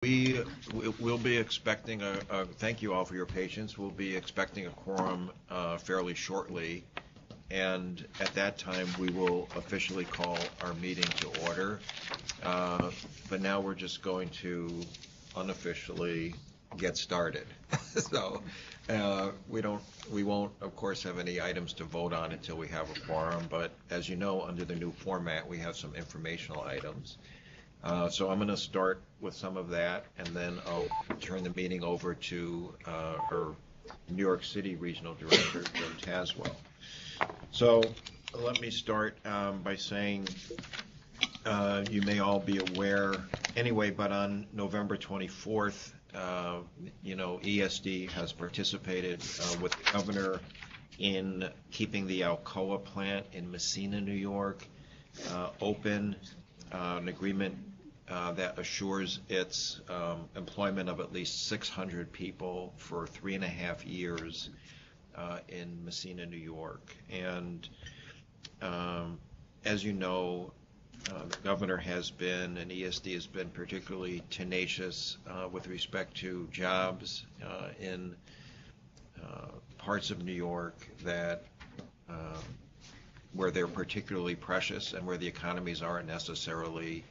We'll be expecting thank you all for your patience. We'll be expecting a quorum fairly shortly, and at that time we will officially call our meeting to order. But now we're just going to unofficially get started. So we won't, of course, have any items to vote on until we have a quorum. But as you know, under the new format, we have some informational items. So I'm going to start with some of that, and then I'll turn the meeting over to our New York City Regional Director, Joe Taswell. So let me start by saying you may all be aware anyway, but on November 24th, ESD has participated with the governor in keeping the Alcoa plant in Messina, New York, open. An agreement that assures its employment of at least 600 people for 3.5 years in Messina, New York. And as you know, the governor has been, and ESD has been particularly tenacious with respect to jobs in parts of New York that where they're particularly precious and where the economies aren't necessarily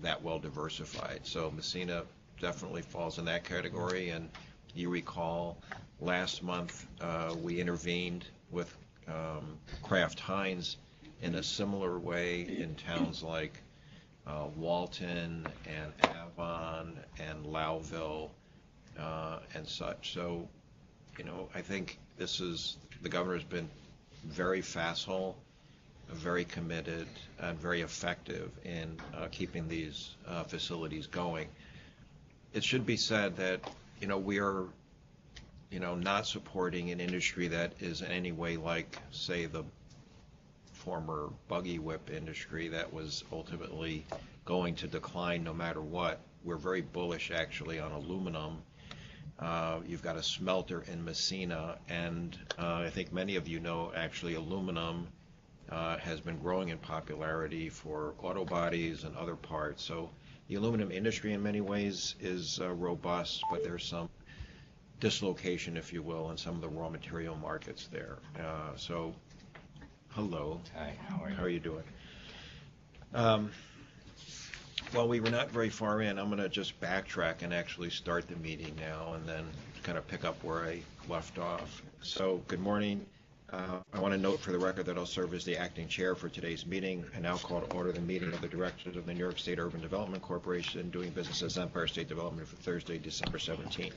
that well diversified. So Messina definitely falls in that category. And you recall last month we intervened with Kraft Heinz in a similar way in towns like Walton and Avon and Lowville and such. So, I think the governor's been very facile, very committed, and very effective in keeping these facilities going. It should be said that, we are, not supporting an industry that is in any way like, say, the former buggy whip industry that was ultimately going to decline no matter what. We're very bullish, actually, on aluminum. You've got a smelter in Messina, and I think many of you know, actually, aluminum has been growing in popularity for auto bodies and other parts. So the aluminum industry in many ways is robust, but there's some dislocation, if you will, in some of the raw material markets there. So hello. Hi, how are you? How are you doing? Well, we were not very far in. I'm going to just backtrack and actually start the meeting now and then kind of pick up where I left off. So good morning. I want to note for the record that I'll serve as the acting chair for today's meeting. I now call to order the meeting of the directors of the New York State Urban Development Corporation doing business as Empire State Development for Thursday, December 17th.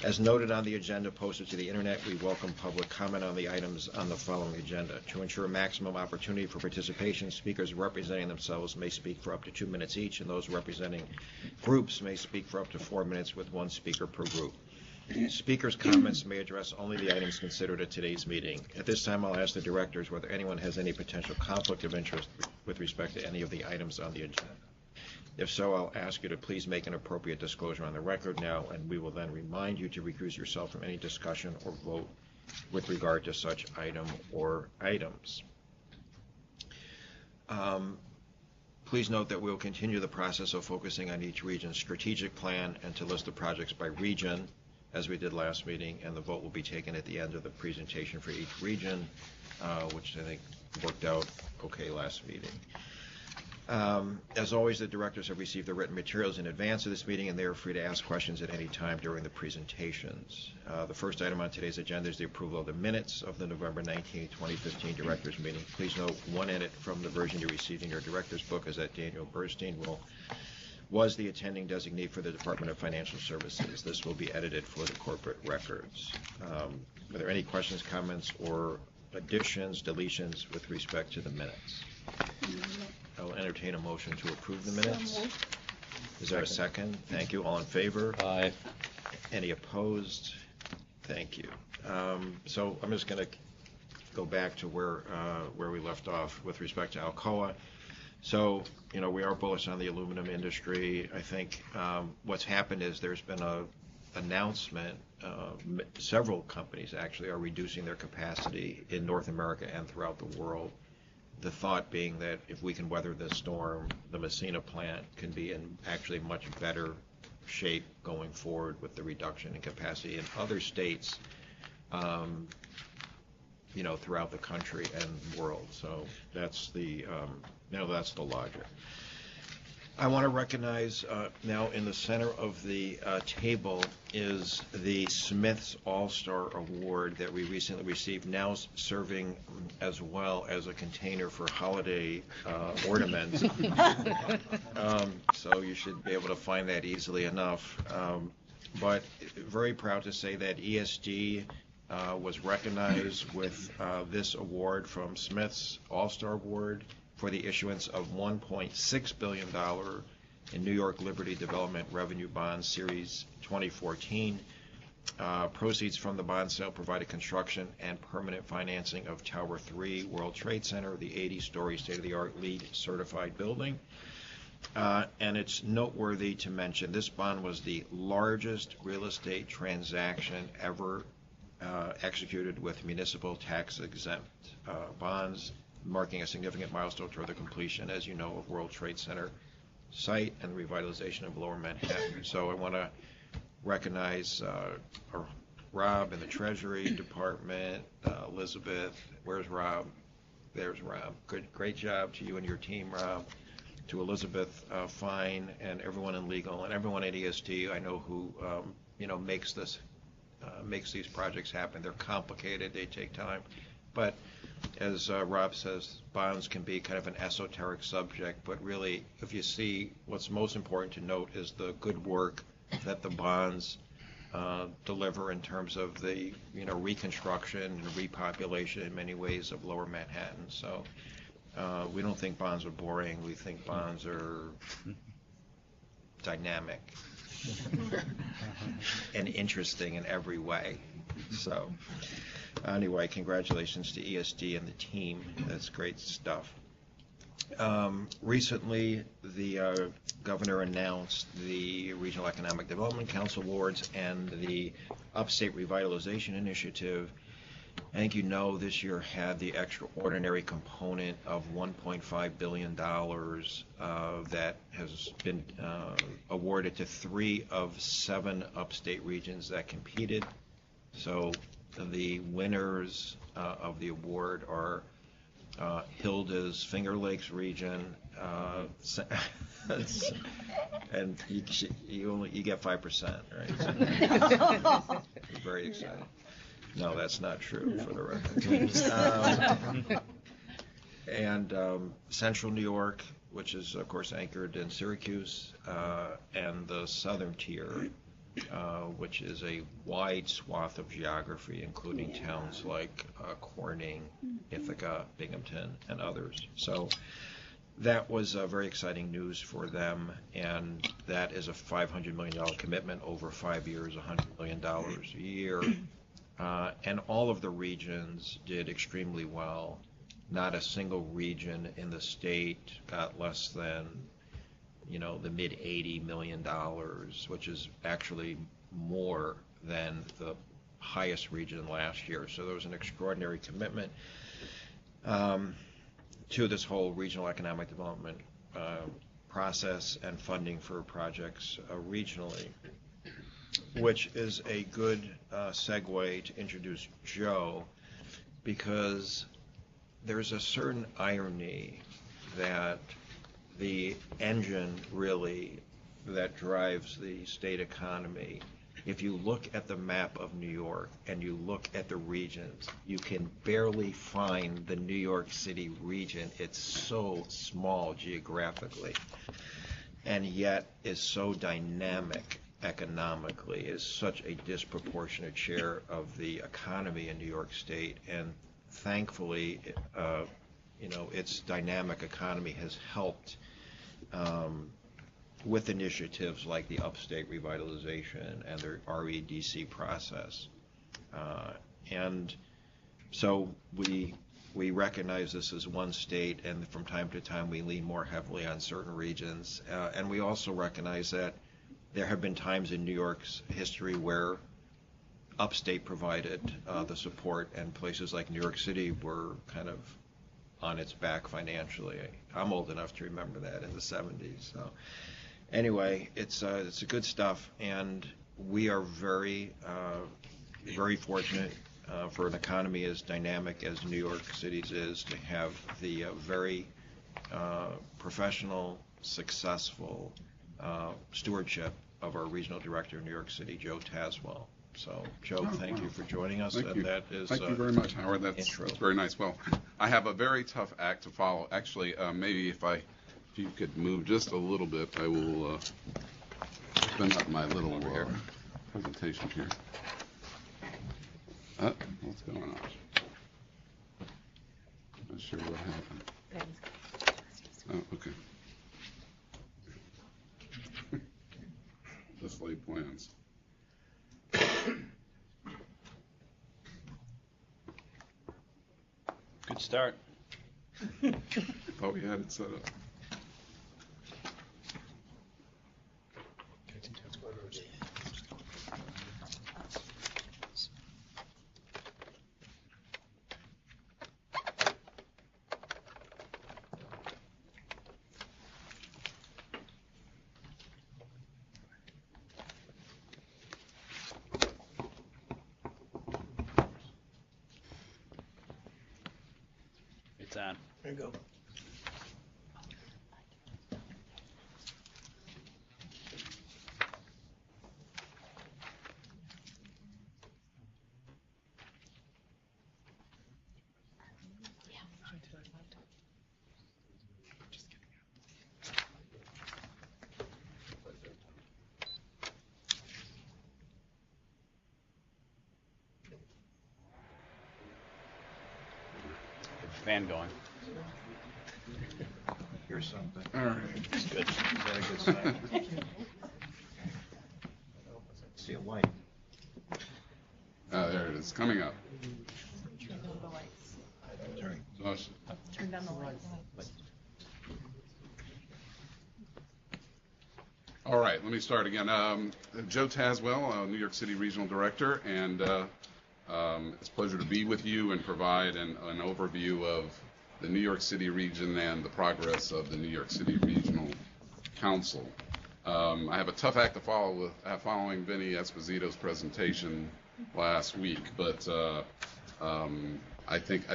As noted on the agenda posted to the internet, we welcome public comment on the items on the following agenda. To ensure maximum opportunity for participation, speakers representing themselves may speak for up to 2 minutes each, and those representing groups may speak for up to 4 minutes with one speaker per group. Speakers' comments may address only the items considered at today's meeting. At this time, I'll ask the directors whether anyone has any potential conflict of interest with respect to any of the items on the agenda. If so, I'll ask you to please make an appropriate disclosure on the record now, and we will then remind you to recuse yourself from any discussion or vote with regard to such item or items. Please note that we will continue the process of focusing on each region's strategic plan and to list the projects by region, as we did last meeting, and the vote will be taken at the end of the presentation for each region, which I think worked out okay last meeting. As always, the directors have received the written materials in advance of this meeting, and they are free to ask questions at any time during the presentations. The first item on today's agenda is the approval of the minutes of the November 19, 2015 directors meeting. Please note one edit from the version you received in your director's book is that Daniel Bernstein was the attending designee for the Department of Financial Services. This will be edited for the corporate records. Are there any questions, comments, or additions, deletions with respect to the minutes? I'll entertain a motion to approve the minutes. Is there a second? Thank you. All in favor? Aye. Any opposed? Thank you. So I'm just going to go back to where we left off with respect to Alcoa. So, we are bullish on the aluminum industry. I think what's happened is there's been a announcement. Several companies actually are reducing their capacity in North America and throughout the world. The thought being that if we can weather this storm, the Messina plant can be in actually much better shape going forward with the reduction in capacity in other states, throughout the country and world. So that's the logic. I want to recognize now in the center of the table is the Smith's All-Star Award that we recently received, now serving as well as a container for holiday ornaments. So you should be able to find that easily enough. But very proud to say that ESD was recognized with this award from Smith's All-Star Award for the issuance of $1.6 billion in New York Liberty Development Revenue Bonds Series 2014. Proceeds from the bond sale provided construction and permanent financing of Tower 3 World Trade Center, the 80-story state-of-the-art LEED certified building. And it's noteworthy to mention this bond was the largest real estate transaction ever executed with municipal tax-exempt bonds, marking a significant milestone toward the completion, as you know, of World Trade Center site and the revitalization of Lower Manhattan. So I want to recognize Rob in the Treasury Department, Elizabeth. Where's Rob? There's Rob. Great job to you and your team, Rob. To Elizabeth Fine and everyone in legal and everyone at ESD, I know who makes these projects happen. They're complicated. They take time, but as Rob says, bonds can be kind of an esoteric subject, but really, if you see, what's most important to note is the good work that the bonds deliver in terms of the reconstruction and repopulation in many ways of Lower Manhattan. So we don't think bonds are boring. We think bonds are dynamic and interesting in every way. So anyway, congratulations to ESD and the team. That's great stuff. Recently, the governor announced the Regional Economic Development Council Awards and the Upstate Revitalization Initiative. I think this year had the extraordinary component of $1.5 billion that has been awarded to 3 of 7 upstate regions that competed. So the winners of the award are Hilda's Finger Lakes region, and you get 5%, right? Very exciting. No, that's not true, for the record. And Central New York, which is, of course, anchored in Syracuse, and the Southern Tier, which is a wide swath of geography, including towns like Corning, Ithaca, Binghamton, and others. So that was very exciting news for them, and that is a $500 million commitment over 5 years, $100 million a year. And all of the regions did extremely well. Not a single region in the state got less than, the mid $80 million, which is actually more than the highest region last year. So there was an extraordinary commitment to this whole regional economic development process and funding for projects regionally, which is a good segue to introduce Joe, because there's a certain irony that the engine really that drives the state economy, if you look at the map of New York and you look at the regions, you can barely find the New York City region. It's so small geographically, and yet is so dynamic economically, is such a disproportionate share of the economy in New York State. And thankfully, its dynamic economy has helped with initiatives like the Upstate Revitalization and the REDC process. And so we recognize this as one state, and from time to time we lean more heavily on certain regions. And we also recognize that there have been times in New York's history where upstate provided the support, and places like New York City were kind of on its back financially. I'm old enough to remember that in the 70s. So anyway, it's good stuff, and we are very fortunate for an economy as dynamic as New York City's is to have the very professional, successful stewardship of our regional director in New York City, Joe Tazwell. So, Joe, thank you for joining us. Thank you. That is Thank you very much, Howard. That's very nice. Well, I have a very tough act to follow. Actually, maybe if you could move just a little bit, I will spin up my little presentation here. What's going on? Not sure what happened. Oh, okay. Just lay plans. Good start. Thought we had it set up. It's on. There you go. Fan going. Here's something. All right. It's good. Is that a good sign? See a light. There it is, coming up. Turn down the lights. Sorry. Josh. Turn down the lights. All right, let me start again. Joe Tazwell, New York City Regional Director, and it's a pleasure to be with you and provide an overview of the New York City region and the progress of the New York City Regional Council. I have a tough act to follow with following Vinny Esposito's presentation last week, but I think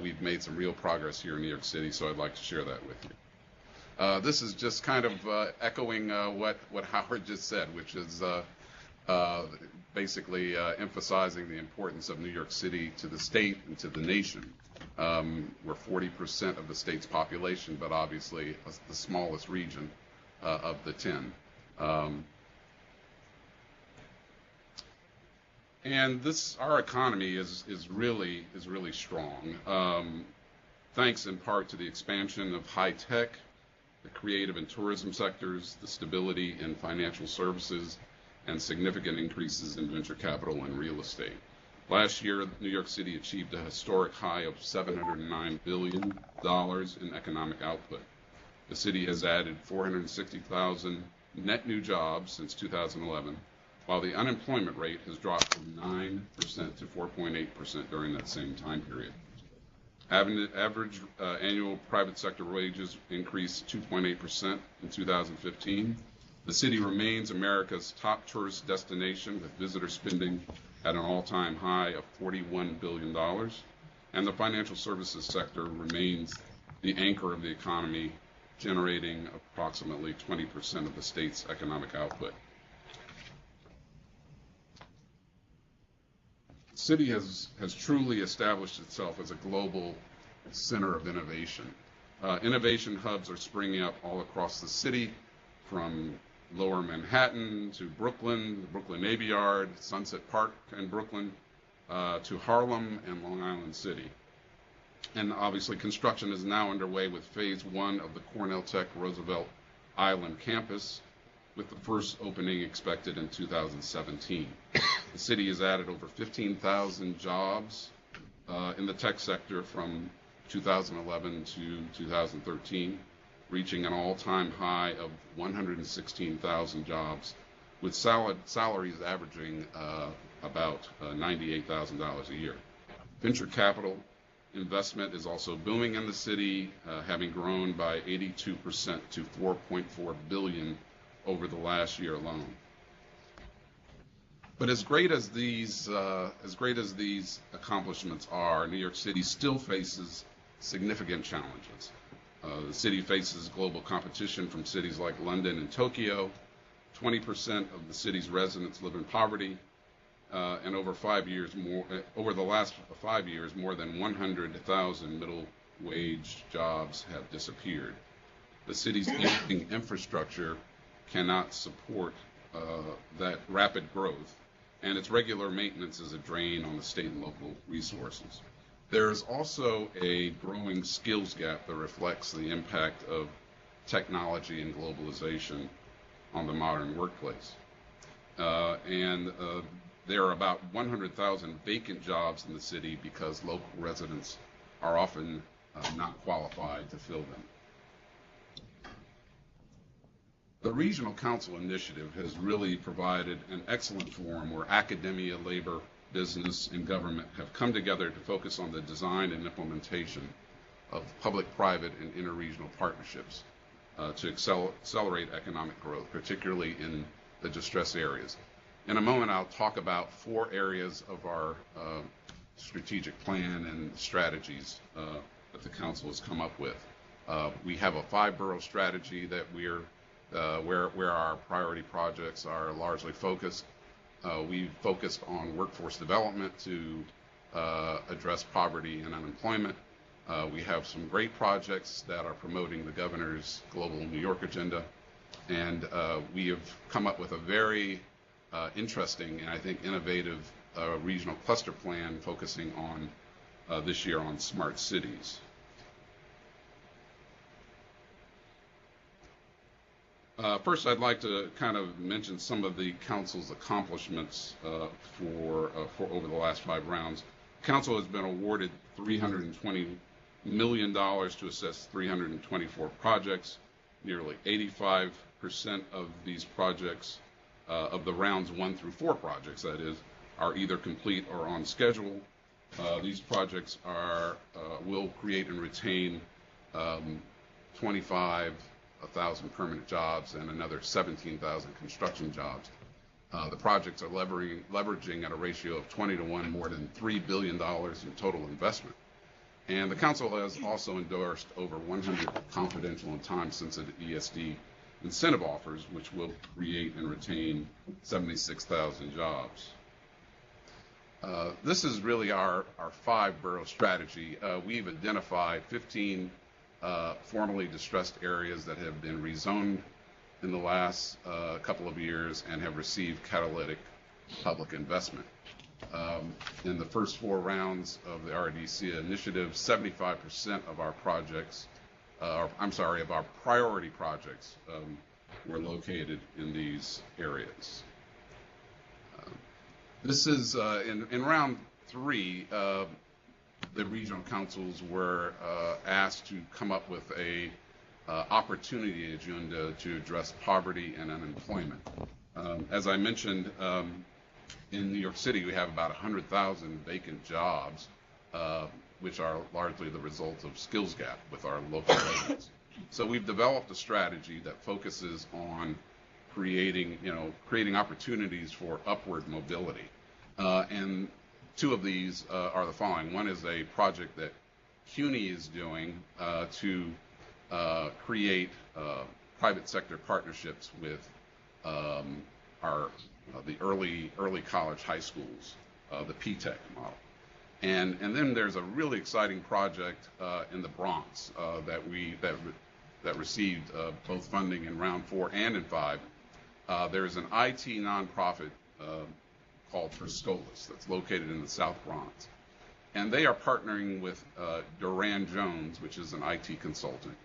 we've made some real progress here in New York City, so I'd like to share that with you. This is just kind of echoing what Howard just said, which is basically emphasizing the importance of New York City to the state and to the nation. We're 40% of the state's population, but obviously the smallest region of the 10. And our economy is really strong, thanks in part to the expansion of high tech, the creative and tourism sectors, the stability in financial services, and significant increases in venture capital and real estate. Last year, New York City achieved a historic high of $709 billion in economic output. The city has added 460,000 net new jobs since 2011, while the unemployment rate has dropped from 9% to 4.8% during that same time period. Average annual private sector wages increased 2.8% in 2015. The city remains America's top tourist destination, with visitor spending at an all-time high of $41 billion. And the financial services sector remains the anchor of the economy, generating approximately 20% of the state's economic output. The city has truly established itself as a global center of innovation. Innovation hubs are springing up all across the city, from Lower Manhattan to Brooklyn, the Brooklyn Navy Yard, Sunset Park in Brooklyn, to Harlem and Long Island City. And obviously construction is now underway with phase 1 of the Cornell Tech Roosevelt Island campus, with the first opening expected in 2017. The city has added over 15,000 jobs in the tech sector from 2011 to 2013, reaching an all-time high of 116,000 jobs, with salaries averaging about $98,000 a year. Venture capital investment is also booming in the city, having grown by 82% to $4.4 billion over the last year alone. But as great as these accomplishments are, New York City still faces significant challenges. The city faces global competition from cities like London and Tokyo. 20% of the city's residents live in poverty, and over the last 5 years, more than 100,000 middle-wage jobs have disappeared. The city's aging infrastructure cannot support that rapid growth, and its regular maintenance is a drain on the state and local resources. There is also a growing skills gap that reflects the impact of technology and globalization on the modern workplace. There are about 100,000 vacant jobs in the city because local residents are often not qualified to fill them. The Regional Council Initiative has really provided an excellent forum where academia, labor, business, and government have come together to focus on the design and implementation of public-private and interregional partnerships to accelerate economic growth, particularly in the distressed areas. In a moment, I'll talk about 4 areas of our strategic plan and strategies that the Council has come up with. We have a 5-borough strategy that where our priority projects are largely focused. We've focused on workforce development to address poverty and unemployment. We have some great projects that are promoting the governor's Global New York agenda, and we have come up with a very interesting and I think innovative regional cluster plan focusing on this year on smart cities. First, I'd like to kind of mention some of the Council's accomplishments for over the last 5 rounds. Council has been awarded $320 million to assess 324 projects. Nearly 85% of these projects, of the rounds 1 through 4 projects, that is, are either complete or on schedule. These projects will create and retain 25,000 permanent jobs and another 17,000 construction jobs. The projects are leveraging at a ratio of 20 to 1 more than $3 billion in total investment. And the Council has also endorsed over 100 confidential and time-sensitive ESD incentive offers, which will create and retain 76,000 jobs. This is really our 5-borough strategy. We've identified 15 formerly distressed areas that have been rezoned in the last couple of years and have received catalytic public investment. In the first 4 rounds of the RDC initiative, 75% of our projects, of our priority projects were located in these areas. This is, in round 3, the regional councils were asked to come up with a opportunity agenda to address poverty and unemployment. As I mentioned, in New York City, we have about 100,000 vacant jobs, which are largely the result of skills gap with our local residents. So we've developed a strategy that focuses on creating opportunities for upward mobility. And 2 of these are the following. One is a project that CUNY is doing to create private sector partnerships with the early college high schools, the PTech model. And then there's a really exciting project in the Bronx that received both funding in round 4 and in 5. There's an IT nonprofit called Priscolis that's located in the South Bronx. And they are partnering with Duran Jones, which is an IT consultant,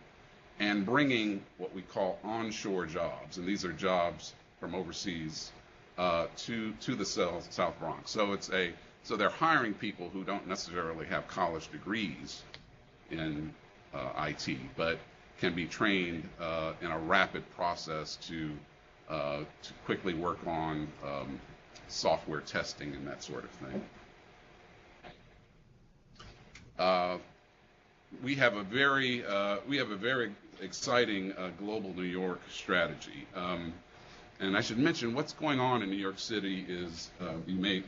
and bringing what we call onshore jobs. And these are jobs from overseas to the South Bronx. So they're hiring people who don't necessarily have college degrees in IT, but can be trained in a rapid process to quickly work on software testing and that sort of thing. We have a very exciting global New York strategy. And I should mention what's going on in New York City is you may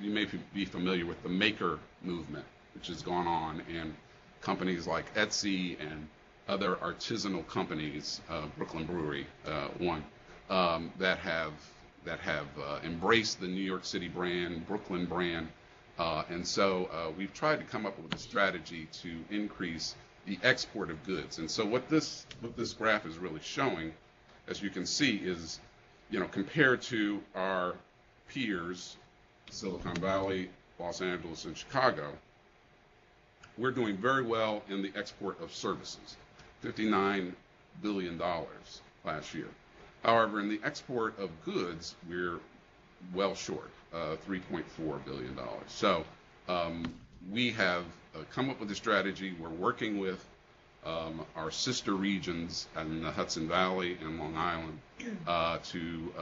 be familiar with the maker movement, which has gone on, and companies like Etsy and other artisanal companies, Brooklyn Brewery, one, that have embraced the New York City brand, Brooklyn brand, and so we've tried to come up with a strategy to increase the export of goods. And so what this graph is really showing, as you can see, is, compared to our peers, Silicon Valley, Los Angeles, and Chicago, we're doing very well in the export of services, $59 billion last year. However, in the export of goods, we're well short, $3.4 billion. So we have come up with a strategy. We're working with our sister regions in the Hudson Valley and Long Island to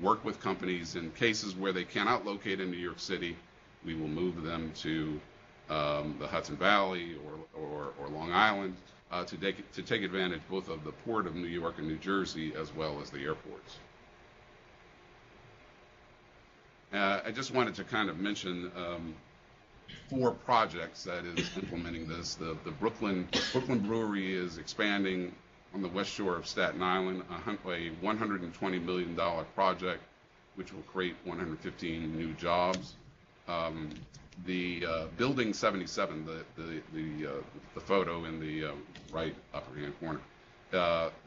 work with companies in cases where they cannot locate in New York City. We will move them to the Hudson Valley or Long Island to take advantage both of the Port of New York and New Jersey as well as the airports. I just wanted to kind of mention 4 projects that is implementing this. The Brooklyn Brewery is expanding on the west shore of Staten Island, a $120 million project, which will create 115 new jobs. The Building 77, the photo in the right upper hand corner,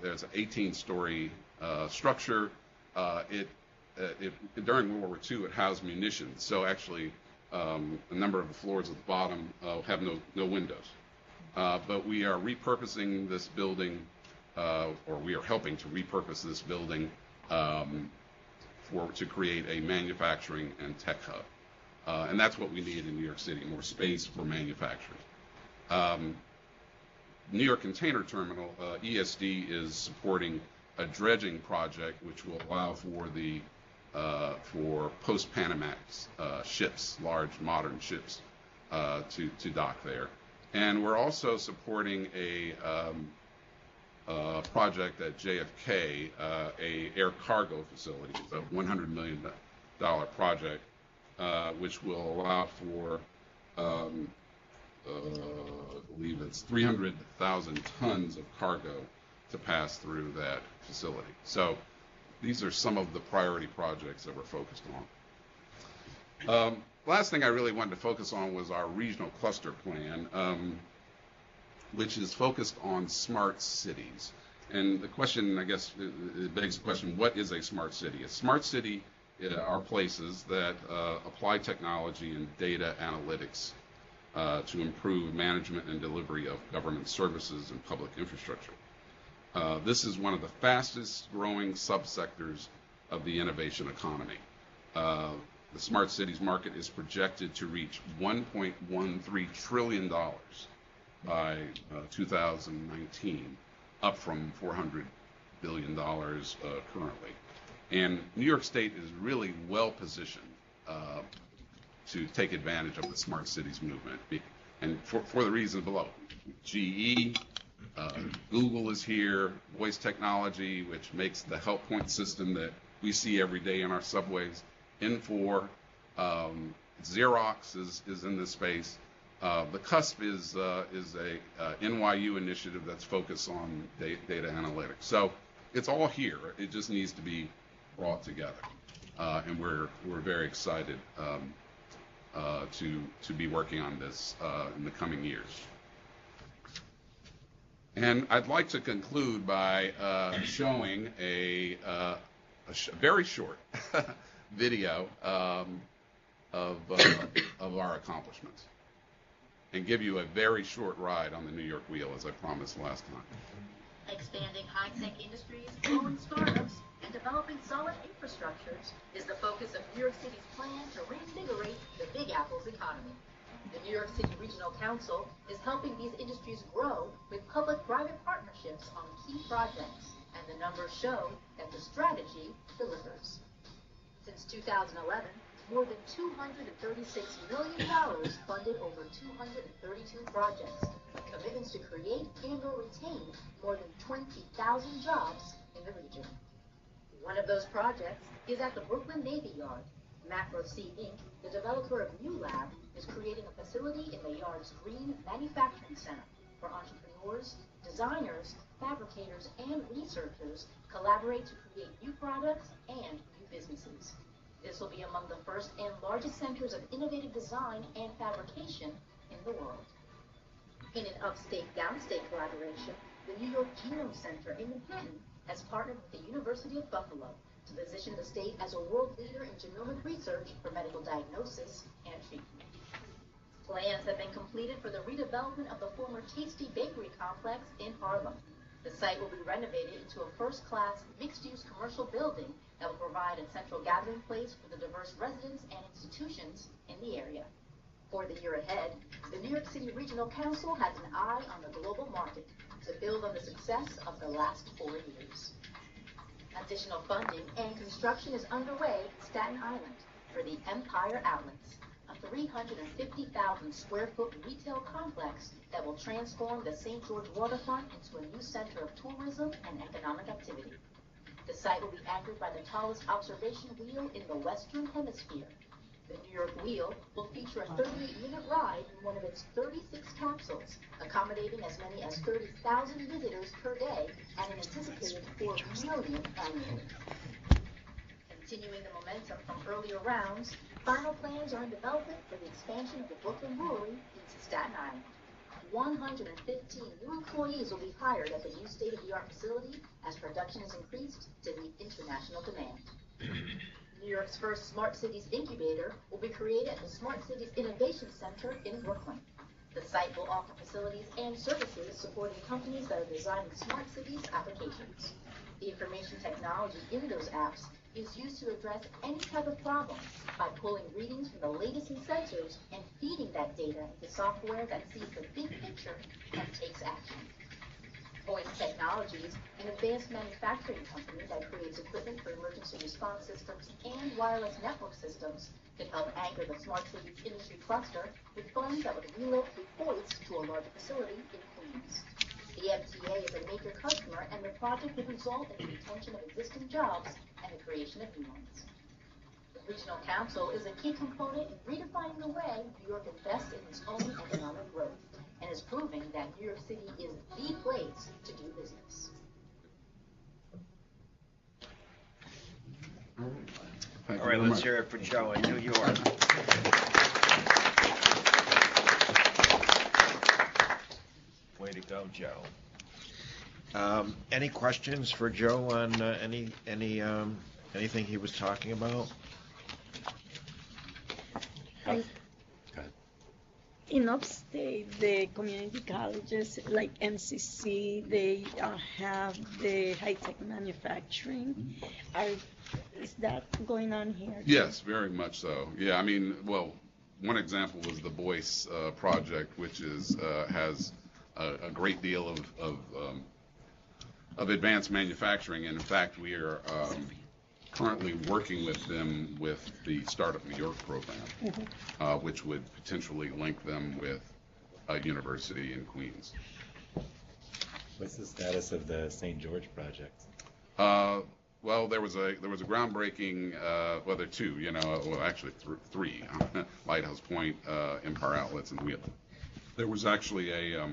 there's an 18-story structure. During World War II, it housed munitions. So actually, a number of the floors at the bottom have no windows. But we are repurposing this building, or we are helping to repurpose this building to create a manufacturing and tech hub. And that's what we need in New York City, more space for manufacturing. New York Container Terminal, ESD, is supporting a dredging project which will allow for post-Panamax ships, large modern ships, to dock there. And we're also supporting a project at JFK, a air cargo facility. It's a $100 million project, which will allow for, I believe it's 300,000 tons of cargo to pass through that facility. So these are some of the priority projects that we're focused on. Last thing I really wanted to focus on was our regional cluster plan, which is focused on smart cities. And the question, I guess, it begs the question, what is a smart city? A smart city are places that apply technology and data analytics to improve management and delivery of government services and public infrastructure. This is one of the fastest growing subsectors of the innovation economy. The smart cities market is projected to reach $1.13 trillion by 2019, up from $400 billion currently. And New York State is really well positioned to take advantage of the smart cities movement. And for the reasons below, GE, Google is here, voice technology, which makes the help point system that we see every day in our subways. Infor, Xerox is in this space. The CUSP is a NYU initiative that's focused on data analytics. So it's all here. It just needs to be brought together, and we're very excited to be working on this in the coming years. And I'd like to conclude by showing a very short video of our accomplishments, and give you a very short ride on the New York Wheel, as I promised last time. Expanding high-tech industries, growing startups, and developing solid infrastructures is the focus of New York City's plan to reinvigorate the Big Apple's economy. The New York City Regional Council is helping these industries grow with public-private partnerships on key projects, and the numbers show that the strategy delivers. Since 2011, more than $236 million funded over 232 projects, commitments to create and or retain more than 20,000 jobs in the region. One of those projects is at the Brooklyn Navy Yard. Macro C Inc., the developer of New Lab, is creating a facility in the Yard's Green Manufacturing Center for entrepreneurs, designers, fabricators, and researchers collaborate to create new products and new businesses. This will be among the first and largest centers of innovative design and fabrication in the world. In an upstate-downstate collaboration, the New York Genome Center in Manhattan has partnered with the University of Buffalo to position the state as a world leader in genomic research for medical diagnosis and treatment. Plans have been completed for the redevelopment of the former Tasty Bakery complex in Harlem. The site will be renovated into a first-class, mixed-use commercial building that will provide a central gathering place for the diverse residents and institutions in the area. For the year ahead, the New York City Regional Council has an eye on the global market to build on the success of the last 4 years. Additional funding and construction is underway in Staten Island for the Empire Outlets, a 350,000 square foot retail complex that will transform the St. George waterfront into a new center of tourism and economic activity. The site will be anchored by the tallest observation wheel in the Western Hemisphere. The New York Wheel will feature a 38-minute ride in one of its 36 capsules, accommodating as many as 30,000 visitors per day and an anticipated 4 million annually. Continuing the momentum from earlier rounds, final plans are in development for the expansion of the Brooklyn Brewery into Staten Island. 115 new employees will be hired at the new state-of-the-art facility as production is increased to meet international demand. New York's first Smart Cities Incubator will be created at the Smart Cities Innovation Center in Brooklyn. The site will offer facilities and services supporting companies that are designing smart cities applications. The information technology in those apps is used to address any type of problem by pulling readings from the latest in sensors and feeding that data into software that sees the big picture and takes action. Voice Technologies, an advanced manufacturing company that creates equipment for emergency response systems and wireless network systems, can help anchor the Smart Cities industry cluster with funds that would relocate voice to a larger facility in Queens. The MTA is a major customer, and the project would result in the retention of existing jobs and the creation of new ones. The Regional Council is a key component in redefining the way New York invests in its own economic growth, and is proving that New York City is the place to do business. Thank All you right, very let's much. hear it for Joe in New York. Way to go, Joe. Any questions for Joe on anything he was talking about? In upstate, the community colleges like MCC, they have the high-tech manufacturing. Is that going on here? Yes, very much so. Yeah, I mean, well, one example was the Boyce project, which has a great deal of advanced manufacturing, and in fact, we are currently working with them with the Startup New York program, which would potentially link them with a university in Queens. What's the status of the St. George project? Well, there was a groundbreaking, well, there are two, well, actually three, Lighthouse Point, Empire Outlets, and Wheeling. There was actually a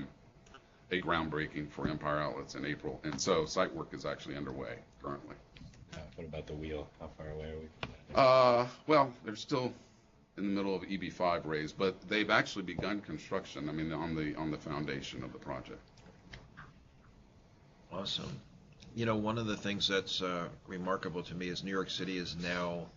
groundbreaking for Empire Outlets in April, and so site work is actually underway currently. What about the wheel? How far away are we from that? Well, they're still in the middle of EB5 raise, but they've actually begun construction, I mean, on the foundation of the project. Awesome. One of the things that's remarkable to me is New York City is now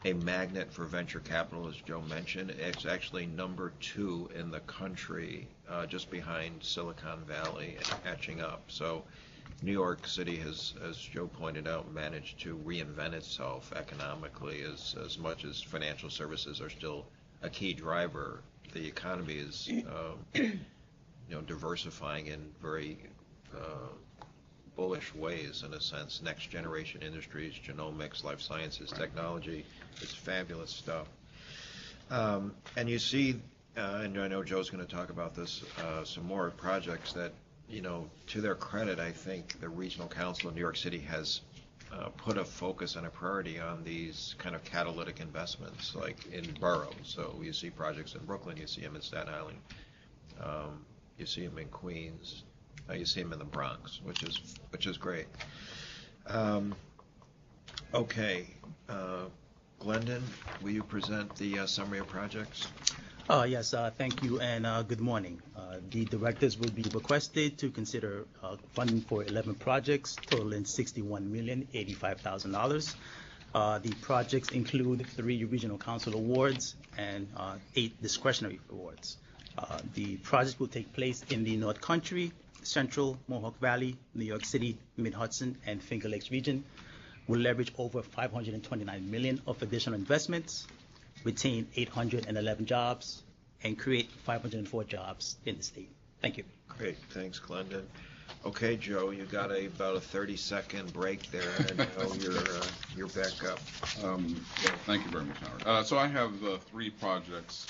a magnet for venture capital, as Joe mentioned. It's actually number 2 in the country, just behind Silicon Valley, catching up. So New York City has, as Joe pointed out, managed to reinvent itself economically as much as financial services are still a key driver. The economy is diversifying in very bullish ways, in a sense. Next generation industries, genomics, life sciences, technology. It's fabulous stuff. And you see, and I know Joe's going to talk about this some more, projects that to their credit, I think the Regional Council of New York City has put a focus and a priority on these kind of catalytic investments, like in boroughs. So you see projects in Brooklyn, you see them in Staten Island, you see them in Queens, you see them in the Bronx, which is great. Okay, Glendon, will you present the summary of projects? Yes, thank you, and good morning. The directors will be requested to consider funding for 11 projects totaling $61,085,000. The projects include 3 regional council awards and 8 discretionary awards. The project will take place in the North Country, Central, Mohawk Valley, New York City, Mid-Hudson, and Finger Lakes region. Will leverage over $529 million of additional investments, retain 811 jobs, and create 504 jobs in the state. Thank you. Great, thanks, Glendon. Okay, Joe, you got about a 30-second break there, and now you're back up. Thank you very much, Howard. So I have 3 projects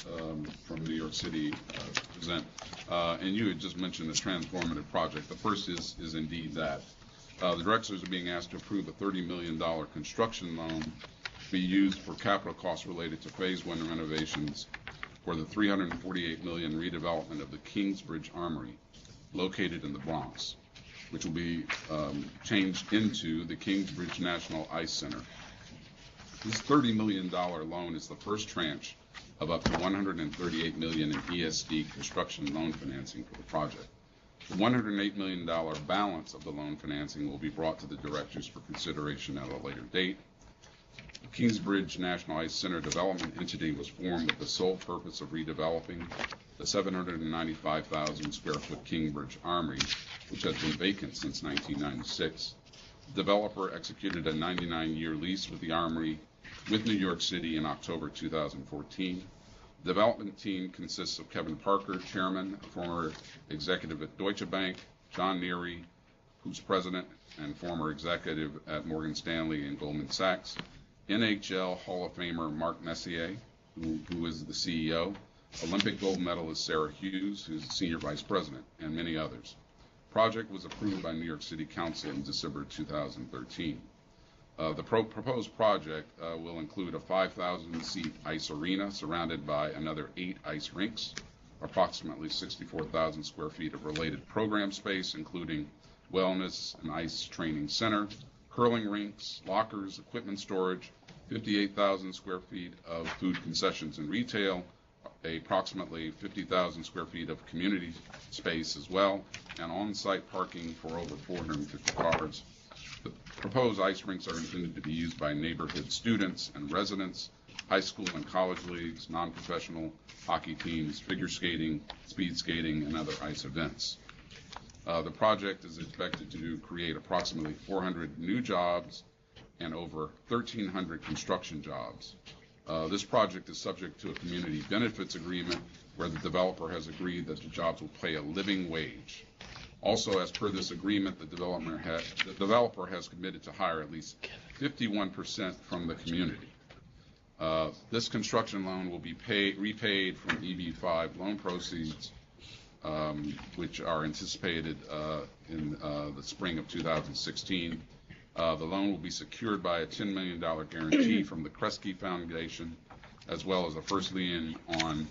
from New York City to present, and you had just mentioned the transformative project. The first is indeed that. The directors are being asked to approve a $30 million construction loan to be used for capital costs related to Phase 1 renovations for the $348 million redevelopment of the Kingsbridge Armory, located in the Bronx, which will be changed into the Kingsbridge National Ice Center. This $30 million loan is the first tranche of up to $138 million in ESD construction loan financing for the project. The $108 million balance of the loan financing will be brought to the directors for consideration at a later date. The Kingsbridge National Ice Center development entity was formed with the sole purpose of redeveloping the 795,000 square foot Kingsbridge Armory, which has been vacant since 1996. The developer executed a 99-year lease with the Armory with New York City in October 2014. The development team consists of Kevin Parker, chairman, a former executive at Deutsche Bank, John Neary, who's president and former executive at Morgan Stanley and Goldman Sachs, NHL Hall of Famer Mark Messier, who is the CEO, Olympic gold medalist Sarah Hughes, who's the senior vice president, and many others. The project was approved by New York City Council in December 2013. The proposed project will include a 5,000-seat ice arena surrounded by another 8 ice rinks, approximately 64,000 square feet of related program space, including wellness and ice training center, curling rinks, lockers, equipment storage, 58,000 square feet of food concessions and retail, approximately 50,000 square feet of community space as well, and on-site parking for over 450 cars. The proposed ice rinks are intended to be used by neighborhood students and residents, high school and college leagues, non-professional hockey teams, figure skating, speed skating, and other ice events. The project is expected to create approximately 400 new jobs and over 1,300 construction jobs. This project is subject to a community benefits agreement where the developer has agreed that the jobs will pay a living wage. Also, as per this agreement, the developer has committed to hire at least 51% from the community. This construction loan will be repaid from EB-5 loan proceeds, which are anticipated in the spring of 2016. The loan will be secured by a $10 million guarantee from the Kresge Foundation, as well as a first lien on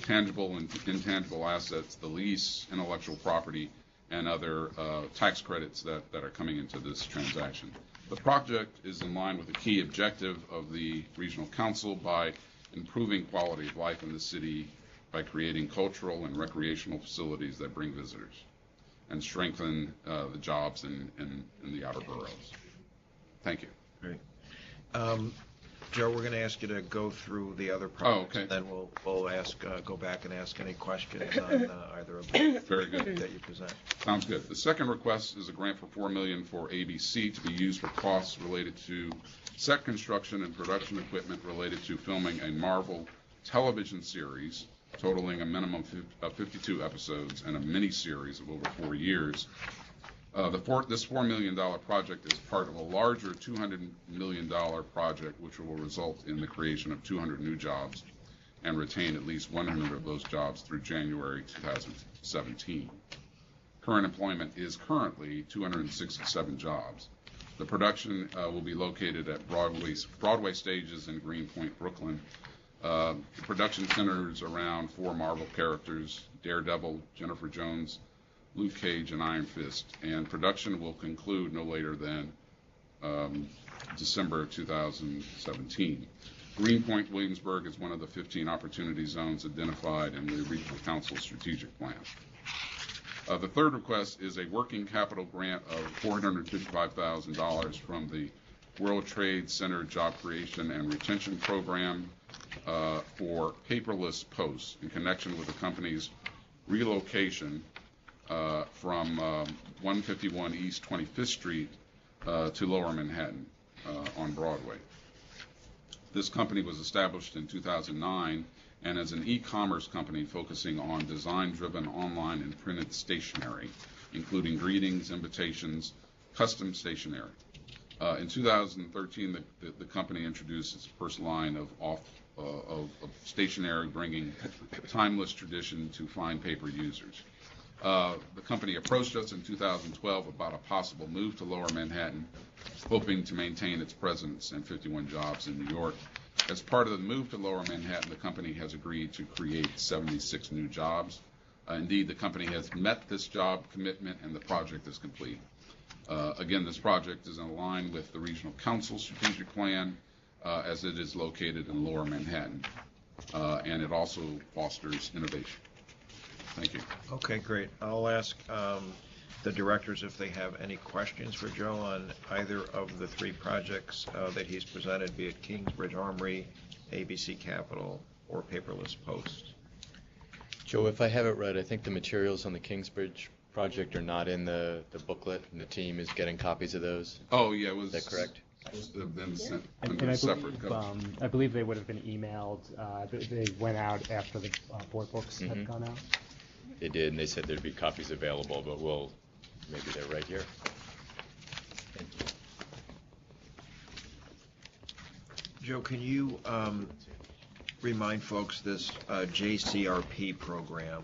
tangible and intangible assets, the lease, intellectual property, and other tax credits that are coming into this transaction. The project is in line with the key objective of the Regional Council by improving quality of life in the city by creating cultural and recreational facilities that bring visitors and strengthen the jobs in the outer boroughs. Thank you. Great. Joe, we're going to ask you to go through the other projects, okay. and then we'll go back and ask any questions on either of them. Very good. That you present. Sounds good. The second request is a grant for $4 million for ABC to be used for costs related to set construction and production equipment related to filming a Marvel television series totaling a minimum of 52 episodes and a mini-series of over 4 years. This $4 million project is part of a larger $200 million project, which will result in the creation of 200 new jobs and retain at least 100 of those jobs through January 2017. Current employment is currently 267 jobs. The production will be located at Broadway stages in Greenpoint, Brooklyn. The production centers around 4 Marvel characters: Daredevil, Jennifer Jones, Luke Cage, and Iron Fist. And production will conclude no later than December 2017. Greenpoint Williamsburg is one of the 15 opportunity zones identified in the Regional Council's strategic plan. The third request is a working capital grant of $455,000 from the World Trade Center Job Creation and Retention Program for paperless posts in connection with the company's relocation from 151 East 25th Street to Lower Manhattan on Broadway. This company was established in 2009 and is an e-commerce company focusing on design-driven online and printed stationery, including greetings, invitations, custom stationery. In 2013, the company introduced its first line of stationery, bringing timeless tradition to fine paper users. The company approached us in 2012 about a possible move to Lower Manhattan, hoping to maintain its presence and 51 jobs in New York. As part of the move to Lower Manhattan, the company has agreed to create 76 new jobs. Indeed, the company has met this job commitment and the project is complete. Again, this project is in line with the Regional Council's strategic plan as it is located in Lower Manhattan, and it also fosters innovation. Thank you. Okay, great. I'll ask the directors if they have any questions for Joe on either of the 3 projects that he's presented, be it Kingsbridge Armory, ABC Capital, or Paperless Post. Joe, if I have it right, I think the materials on the Kingsbridge project are not in the booklet, and the team is getting copies of those. Oh, yeah, Is that correct? Supposed to have been sent And under I a separate believe, code. I believe they would have been emailed. They went out after the board books had gone out. They did, and they said there'd be copies available, but maybe they're right here. Joe, can you remind folks this JCRP program,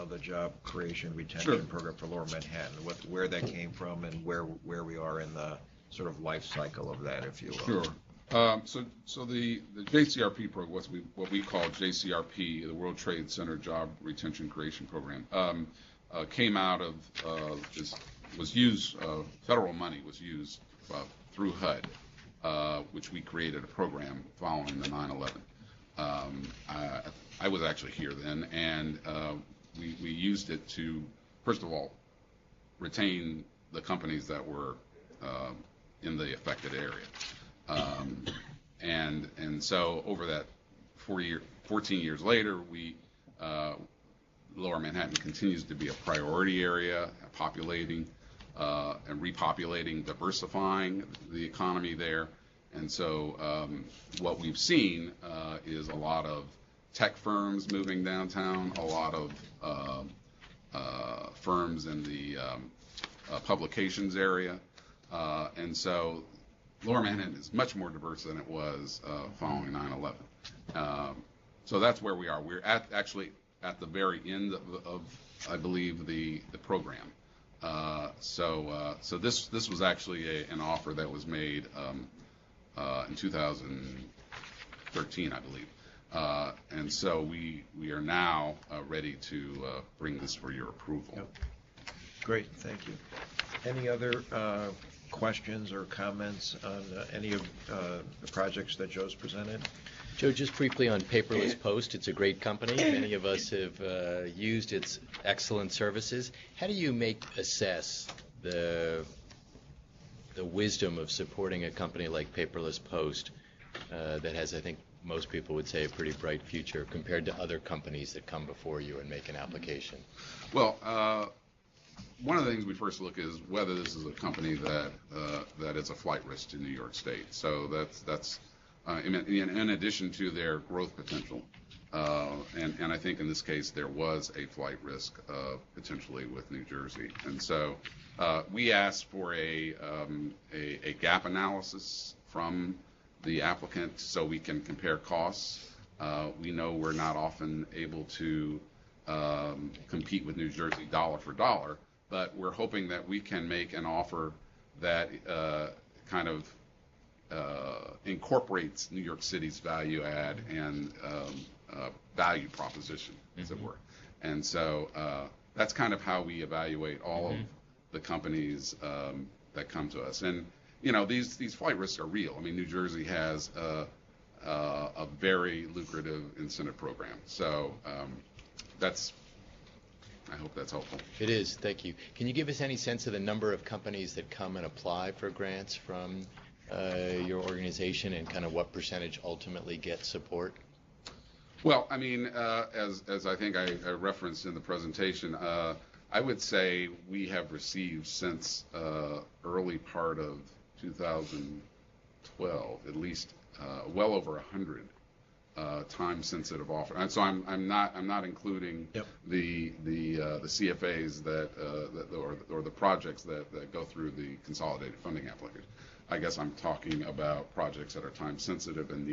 the Job Creation Retention Program for Lower Manhattan, where that came from and where we are in the sort of life cycle of that, if you will? Sure. So the JCRP program, what we call JCRP, the World Trade Center Job Retention Creation Program, came out of federal money was used through HUD, which we created a program following the 9/11. I was actually here then, and we used it to, first of all, retain the companies that were in the affected area. And so over that 14 years later, Lower Manhattan continues to be a priority area, populating and repopulating, diversifying the economy there. And so what we've seen is a lot of tech firms moving downtown, a lot of firms in the publications area. And so Lower Manhattan is much more diverse than it was following 9/11. So that's where we are. We're actually at the very end of I believe, the program. So this was actually an offer that was made in 2013, I believe. And so we are now ready to bring this for your approval. Yep. Great, thank you. Any other questions or comments on any of the projects that Joe's presented? Joe, just briefly on Paperless Post, it's a great company. Many of us have used its excellent services. How do you assess the wisdom of supporting a company like Paperless Post that has, I think, most people would say, a pretty bright future compared to other companies that come before you and make an application? Well, one of the things we first look at is whether this is a company that is a flight risk to New York State. So that's in addition to their growth potential. And I think in this case there was a flight risk potentially with New Jersey. And so we asked for a gap analysis from the applicant so we can compare costs. We know we're not often able to compete with New Jersey dollar for dollar, but we're hoping that we can make an offer that kind of incorporates New York City's value add and value proposition, as it were. And so that's kind of how we evaluate all of the companies that come to us. And these flight risks are real. I mean, New Jersey has a very lucrative incentive program. So I hope that's helpful. It is. Thank you. Can you give us any sense of the number of companies that come and apply for grants from your organization, and kind of what percentage ultimately get support? Well, I mean, as I think I referenced in the presentation, I would say we have received since early part of 2012 at least well over 100 time-sensitive offers. And so I'm not including the CFAs or the projects that go through the consolidated funding application. I guess I'm talking about projects that are time-sensitive and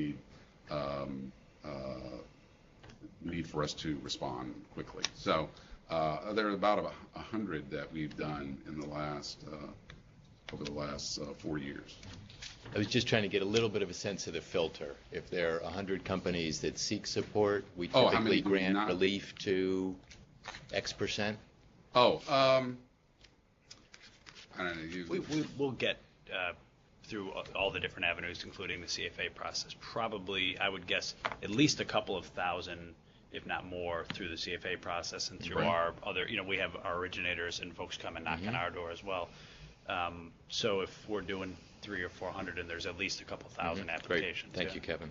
need for us to respond quickly. So there are about 100 that we've done in the last over the last 4 years. I was just trying to get a little bit of a sense of the filter. If there are 100 companies that seek support, we typically grant relief to X percent? I don't know. We'll get through all the different avenues, including the CFA process. Probably, I would guess, at least a couple of thousand, if not more, through the CFA process and through our other, we have our originators and folks come and knock on our door as well. So if we're doing 300 or 400, and there's at least a couple thousand applications. Great. Thank you, Kevin.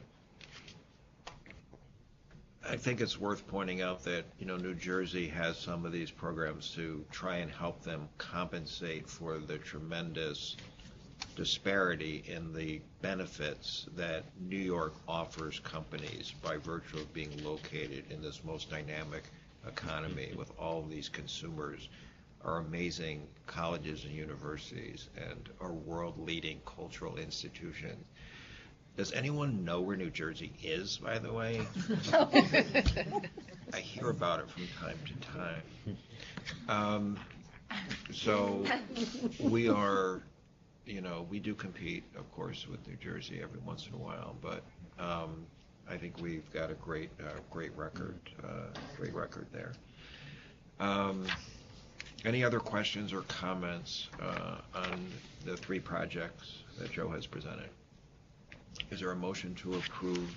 I think it's worth pointing out that, New Jersey has some of these programs to try and help them compensate for the tremendous disparity in the benefits that New York offers companies by virtue of being located in this most dynamic economy with all of these consumers, our amazing colleges and universities, and our world-leading cultural institutions. Does anyone know where New Jersey is, by the way? I hear about it from time to time. So we are, we do compete, of course, with New Jersey every once in a while, but I think we've got a great record there. Any other questions or comments on the 3 projects that Joe has presented? Is there a motion to approve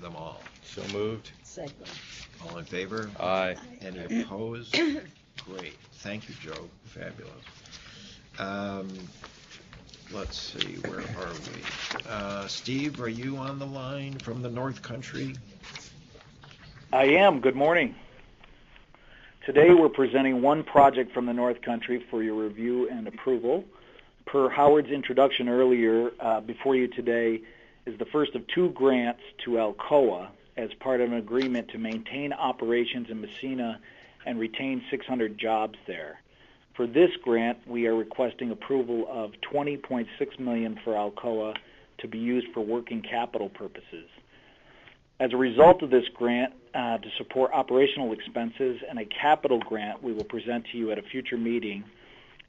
them all? So moved. Second. All in favor? Aye. Any opposed? Great. Thank you, Joe. Fabulous. Let's see, where are we? Steve, are you on the line from the North Country? I am. Good morning. Today we're presenting one project from the North Country for your review and approval. Per Howard's introduction earlier, before you today is the first of 2 grants to Alcoa as part of an agreement to maintain operations in Messina and retain 600 jobs there. For this grant, we are requesting approval of $20.6 million for Alcoa to be used for working capital purposes. As a result of this grant, to support operational expenses and a capital grant we will present to you at a future meeting,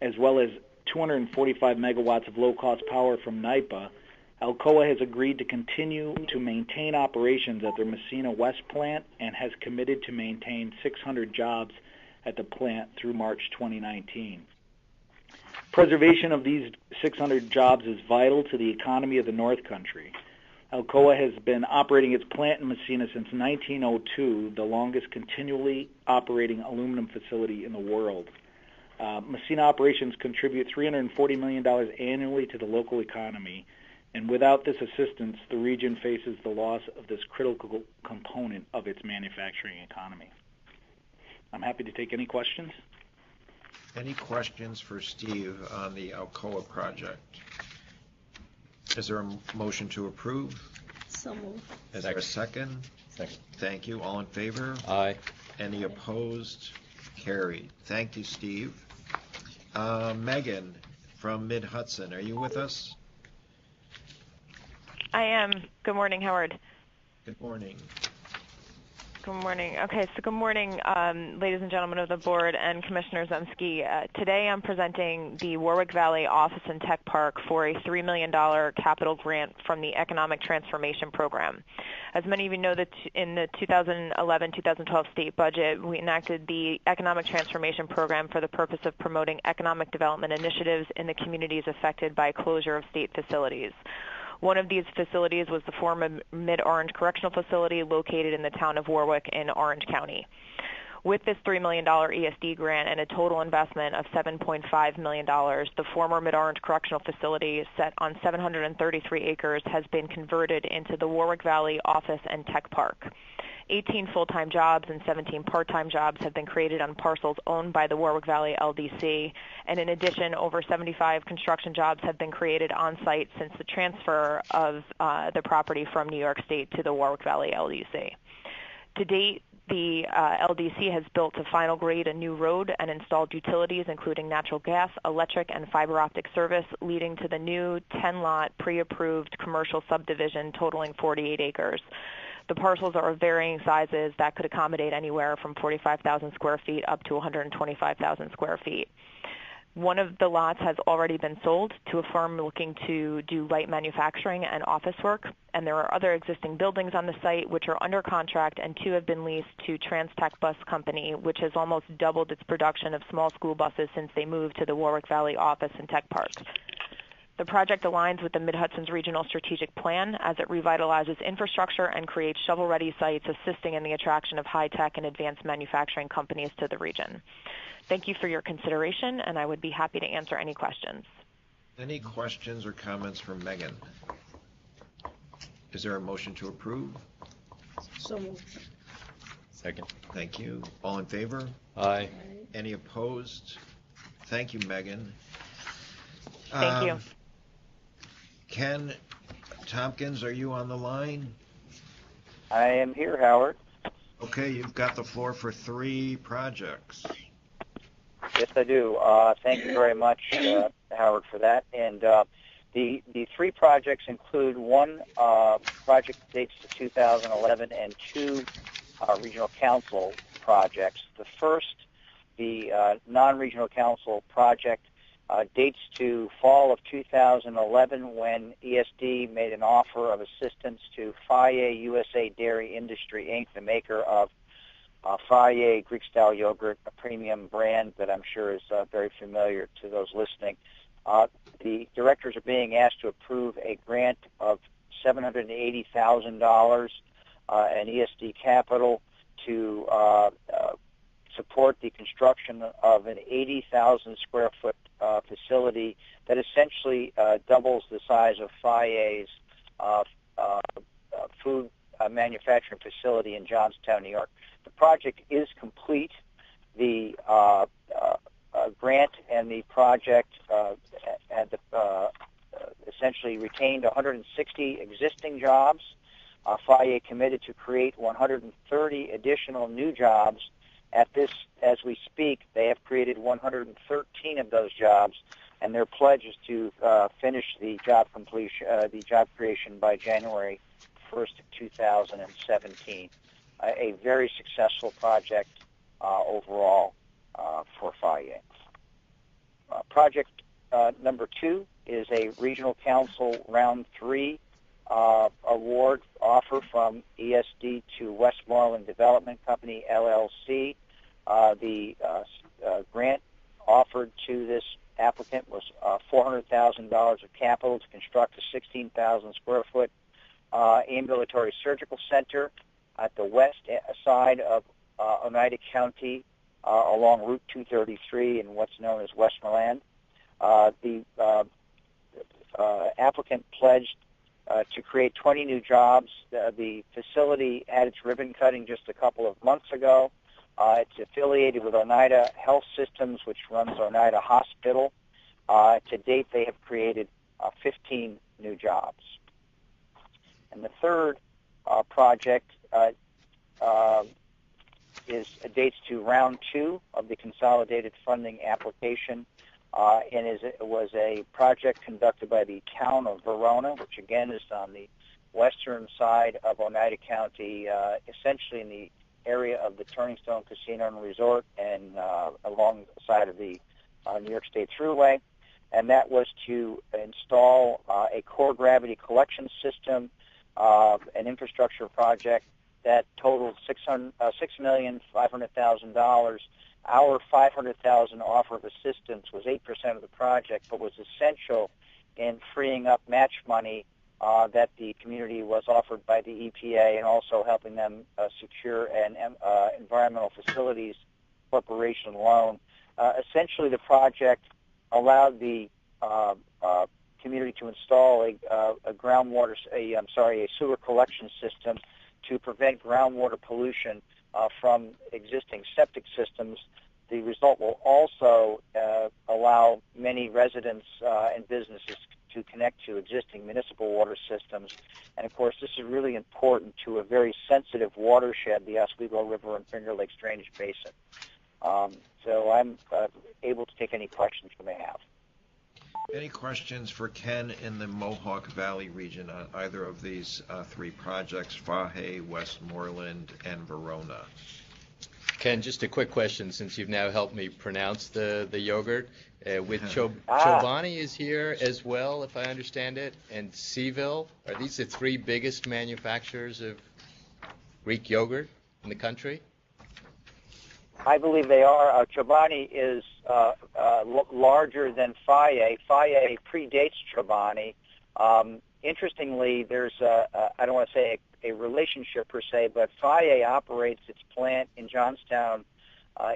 as well as 245 megawatts of low-cost power from NYPA, Alcoa has agreed to continue to maintain operations at their Messina West plant and has committed to maintain 600 jobs at the plant through March 2019. Preservation of these 600 jobs is vital to the economy of the North Country. Alcoa has been operating its plant in Messina since 1902, the longest continually operating aluminum facility in the world. Messina operations contribute $340 million annually to the local economy, and without this assistance, the region faces the loss of this critical component of its manufacturing economy. I'm happy to take any questions. Any questions for Steve on the Alcoa project? Is there a motion to approve? So moved. Is there a second? Second. Thank you. All in favor? Aye. Any opposed? Carried. Thank you, Steve. Megan from Mid-Hudson, are you with us? I am. Good morning, Howard. Good morning. Good morning. Okay, so good morning, ladies and gentlemen of the board and Commissioner Zemsky. Today I'm presenting the Warwick Valley Office and Tech Park for a $3 million capital grant from the Economic Transformation Program. As many of you know, that in the 2011-2012 state budget, we enacted the Economic Transformation Program for the purpose of promoting economic development initiatives in the communities affected by closure of state facilities. One of these facilities was the former Mid-Orange Correctional Facility located in the town of Warwick in Orange County. With this $3 million ESD grant and a total investment of $7.5 million, the former Mid-Orange Correctional Facility, set on 733 acres, has been converted into the Warwick Valley Office and Tech Park. 18 full-time jobs and 17 part-time jobs have been created on parcels owned by the Warwick Valley LDC, and in addition, over 75 construction jobs have been created on-site since the transfer of the property from New York State to the Warwick Valley LDC. To date, the LDC has built to final grade a new road and installed utilities including natural gas, electric, and fiber optic service, leading to the new 10-lot pre-approved commercial subdivision totaling 48 acres. The parcels are of varying sizes that could accommodate anywhere from 45,000 square feet up to 125,000 square feet. One of the lots has already been sold to a firm looking to do light manufacturing and office work, and there are other existing buildings on the site which are under contract, and 2 have been leased to TransTech Bus Company, which has almost doubled its production of small school buses since they moved to the Warwick Valley Office and Tech Park. The project aligns with the Mid-Hudson's Regional Strategic Plan as it revitalizes infrastructure and creates shovel-ready sites, assisting in the attraction of high-tech and advanced manufacturing companies to the region. Thank you for your consideration, and I would be happy to answer any questions. Any questions or comments from Megan? Is there a motion to approve? So moved. Second. Thank you. All in favor? Aye. Any opposed? Thank you, Megan. Thank you. Ken Tompkins, are you on the line? I am here, Howard. Okay, you've got the floor for 3 projects. Yes, I do. Thank you very much, Howard, for that. And the 3 projects include 1 project that dates to 2011 and 2 regional council projects. The first, the non-regional council project, dates to fall of 2011 when ESD made an offer of assistance to Fage USA Dairy Industry, Inc., the maker of Fage Greek-style yogurt, a premium brand that I'm sure is very familiar to those listening. The directors are being asked to approve a grant of $780,000 in ESD capital to support the construction of an 80,000 square foot facility that essentially doubles the size of Fage's food manufacturing facility in Johnstown, New York. The project is complete. The grant and the project had essentially retained 160 existing jobs. Fage committed to create 130 additional new jobs. At this, as we speak, they have created 113 of those jobs, and their pledge is to finish the job creation by January 1st of 2017. A very successful project overall for Fage. Project number 2 is a regional council round 3 award offer from ESD to Westmoreland Development Company, LLC. The grant offered to this applicant was $400,000 of capital to construct a 16,000 square foot ambulatory surgical center at the west side of Oneida County along Route 233 in what's known as Westmoreland. The applicant pledged to create 20 new jobs. The facility had its ribbon cutting just a couple of months ago. It's affiliated with Oneida Health Systems, which runs Oneida Hospital. To date, they have created 15 new jobs. And the third project dates to round 2 of the consolidated funding application. And it was a project conducted by the town of Verona, which again is on the western side of Oneida County, essentially in the area of the Turning Stone Casino and Resort and alongside of the New York State Thruway. And that was to install a core gravity collection system, an infrastructure project that totaled $6,500,000. Our $500,000 offer of assistance was 8% of the project, but was essential in freeing up match money that the community was offered by the EPA, and also helping them secure an environmental facilities corporation loan. Essentially, the project allowed the community to install a sewer collection system to prevent groundwater pollution from existing septic systems. The result will also allow many residents and businesses to connect to existing municipal water systems. And of course, this is really important to a very sensitive watershed, the Oswego River and Finger Lakes Drainage Basin. So I'm able to take any questions you may have. Any questions for Ken in the Mohawk Valley region on either of these three projects, Fahey, Westmoreland, and Verona? Ken, just a quick question, since you've now helped me pronounce the yogurt. With Chobani is here as well, if I understand it, and Seville. Are these the three biggest manufacturers of Greek yogurt in the country? I believe they are. Chobani is larger than Fahey. Fahey predates Chobani. Interestingly, there's I don't want to say a relationship per se, but Fahey operates its plant in Johnstown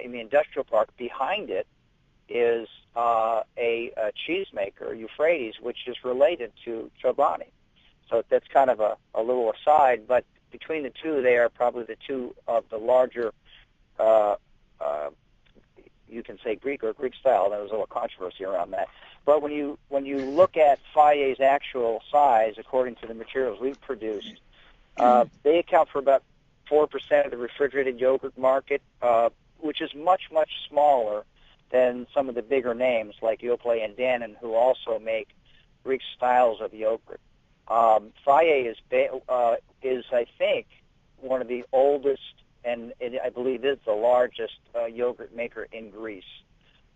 in the industrial park. Behind it is a cheesemaker, Euphrates, which is related to Chobani. So that's kind of a little aside, but between the two, they are probably the two of the larger you can say Greek or Greek style. There was a little controversy around that. But when you look at Fahey's actual size, according to the materials we've produced, they account for about 4% of the refrigerated yogurt market, which is much, much smaller than some of the bigger names like Yoplait and Dannon, who also make Greek styles of yogurt. Fahey is, I think, one of the oldest, and I believe is the largest yogurt maker in Greece.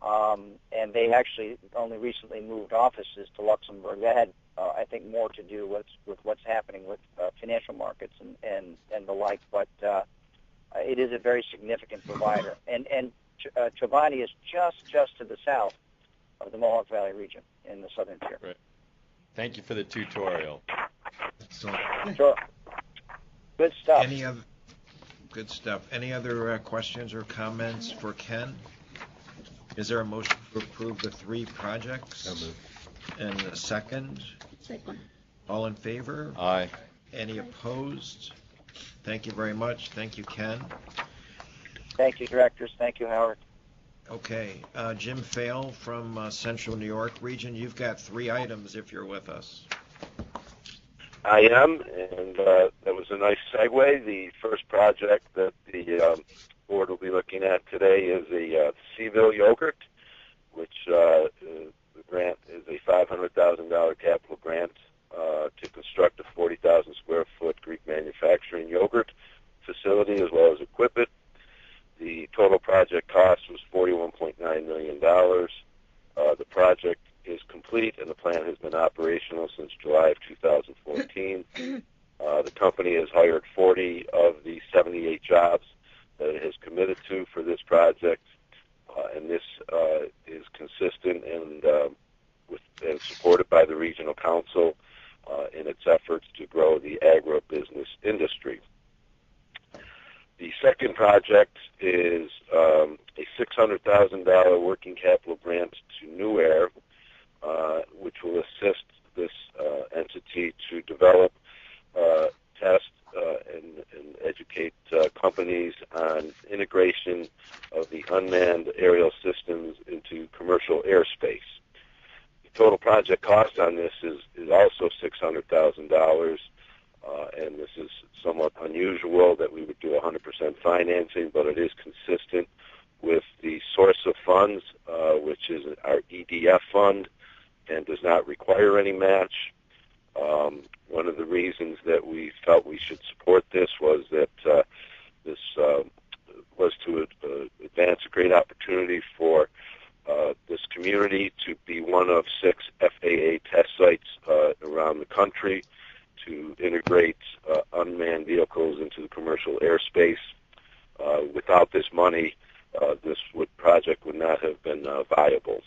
And they actually only recently moved offices to Luxembourg. That had, I think, more to do with what's happening with financial markets and the like. But it is a very significant provider. And Chobani is just to the south of the Mohawk Valley region in the southern tier. Right. Thank you for the tutorial. Sure. Good stuff. Good stuff. Any other questions or comments for Ken? Is there a motion to approve the three projects? So moved. And a second? Second. All in favor? Aye. Any opposed? Thank you very much. Thank you, Ken. Thank you, directors. Thank you, Howard. Okay. Jim Fail from Central New York region. You've got three items if you're with us. I am, and that was a nice segue. The first project that the board will be looking at today is a Seville yogurt, which the grant is a $500,000 capital grant to construct a 40,000 square foot Greek manufacturing yogurt facility as well as equip it. The total project cost was $41.9 million. The project is complete, and the plant has been operational since July of 2014. The company has hired 40 of the 78 jobs that it has committed to for this project, and this is consistent and supported by the regional council in its efforts to grow the agribusiness industry. The second project is a $600,000 working capital grant to New Air, which will assist this entity to develop, test, and educate companies on integration of the unmanned aerial systems into commercial airspace. The total project cost on this is also $600,000, and this is somewhat unusual that we would do 100% financing, but it is consistent with the source of funds, which is our EDF fund, and does not require any match. One of the reasons that we felt we should support this was that this great opportunity for this community to be one of 6 FAA test sites around the country to integrate unmanned vehicles into the commercial airspace. Without this money, this project would not have been viable.